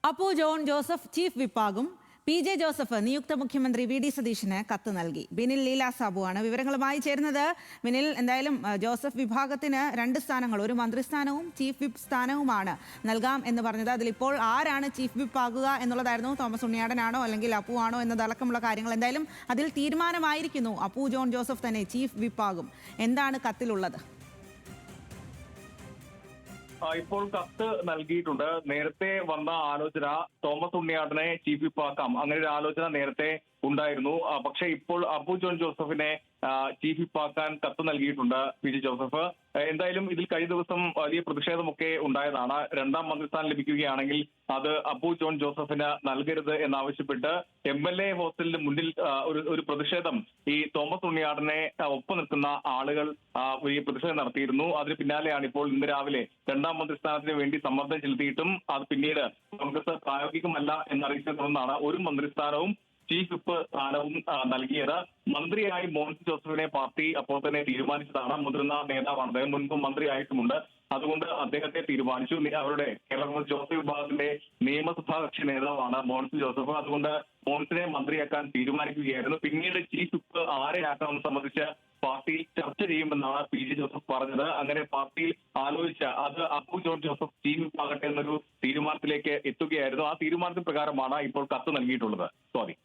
Appu John Joseph chief വിപ്പാകും. പി.ജെ. ജോസഫ് നിയുക്ത മുഖ്യമന്ത്രി വി.ഡി. സതീശന് കത്ത് നൽകി. ബിനിൽ ലീല സാബുവാണ് വിവരങ്ങളുമായി ചേരുന്നത്. ബിനിൽ, എന്തായാലും ജോസഫ് വിഭാഗത്തിന് 2 സ്ഥാനങ്ങൾ, ഒരു മന്ത്രിസ്ഥാനവും ചീഫ് വിപ്പ് സ്ഥാനവുമാണ് നൽകാം എന്ന് പറഞ്ഞത്. അതിലിപ്പോൾ ആരാണ് ചീഫ് വിപ്പ് ആകുക എന്നുള്ളതായിരുന്നു. തോമസ് ഉണ്ണിയാടനാണോ അല്ലെങ്കിൽ അപ്പു ആണോ എന്നതടക്കമുള്ള കാര്യങ്ങൾ. എന്തായാലും അതിൽ തീരുമാനമായിരിക്കുന്നു. അപ്പു ജോൺ ജോസഫ് തന്നെ ചീഫ് വിപ്പ് ആകും. എന്താണ് കത്തിലുള്ളത്? ഇപ്പോൾ കത്ത് നൽകിയിട്ടുണ്ട്. നേരത്തെ വന്ന ആലോചന തോമസ് ഉണ്ണിയാടനെ ചീഫ് വിപ്പ് ആക്കാം, അങ്ങനെ ഒരു ആലോചന നേരത്തെ ഉണ്ടായിരുന്നു. പക്ഷേ ഇപ്പോൾ അപ്പു ജോൺ ജോസഫിനെ ചീഫ് വിപ്പ് ആക്കാൻ കത്ത് നൽകിയിട്ടുണ്ട് പി.ജെ. ജോസഫ്. എന്തായാലും ഇതിൽ കഴിഞ്ഞ ദിവസം വലിയ പ്രതിഷേധമൊക്കെ ഉണ്ടായതാണ്. 2ാം മന്ത്രിസ്ഥാനം ലഭിക്കുകയാണെങ്കിൽ അത് അപ്പു ജോൺ ജോസഫിന് നൽകരുത് എന്നാവശ്യപ്പെട്ട് MLA ഹോസ്റ്റലിന് മുന്നിൽ ഒരു പ്രതിഷേധം ഈ തോമസ് ഉണ്ണിയാടനെ ഒപ്പം നിൽക്കുന്ന ആളുകൾ വലിയ പ്രതിഷേധം നടത്തിയിരുന്നു. അതിന് പിന്നാലെയാണ് ഇപ്പോൾ ഇന്ന് രാവിലെ 2ാം മന്ത്രിസ്ഥാനത്തിന് വേണ്ടി സമ്മർദ്ദം ചെലുത്തിയിട്ടും അത് പിന്നീട് കോൺഗ്രസ് പ്രായോഗികമല്ല എന്നറിയിച്ചതിനെ തുടർന്നാണ് ഒരു മന്ത്രിസ്ഥാനവും ചീഫ് വിപ്പ് സ്ഥാനവും നൽകിയത്. മന്ത്രിയായി മോൻസ് ജോസഫിനെ പാർട്ടി അപ്പോൾ തന്നെ തീരുമാനിച്ചതാണ്. മുതിർന്ന നേതാവാണ് അദ്ദേഹം, മുൻപ് മന്ത്രിയായിട്ടുമുണ്ട്. അതുകൊണ്ട് അദ്ദേഹത്തെ തീരുമാനിച്ചു. അവരുടെ കേരള കോൺഗ്രസ് ജോസഫ് വിഭാഗത്തിന്റെ നിയമസഭാ കക്ഷി നേതാവാണ് മോൻസ് ജോസഫ്. അതുകൊണ്ട് മോൻസിനെ മന്ത്രിയാക്കാൻ തീരുമാനിക്കുകയായിരുന്നു. പിന്നീട് ചീഫ് വിപ്പ് ആരെയാക്കാമെന്ന് സംബന്ധിച്ച് പാർട്ടിയിൽ ചർച്ച ചെയ്യുമെന്നാണ് പി.ജെ. ജോസഫ് പറഞ്ഞത്. അങ്ങനെ പാർട്ടിയിൽ ആലോചിച്ച അത് അപ്പു ജോൺ ജോസഫ് ചീഫ് വിപ്പ് ആകട്ടെ എന്നൊരു തീരുമാനത്തിലേക്ക് എത്തുകയായിരുന്നു. ആ തീരുമാനത്തിന് പ്രകാരമാണ് ഇപ്പോൾ കത്ത് നൽകിയിട്ടുള്ളത്. സ്വാതി.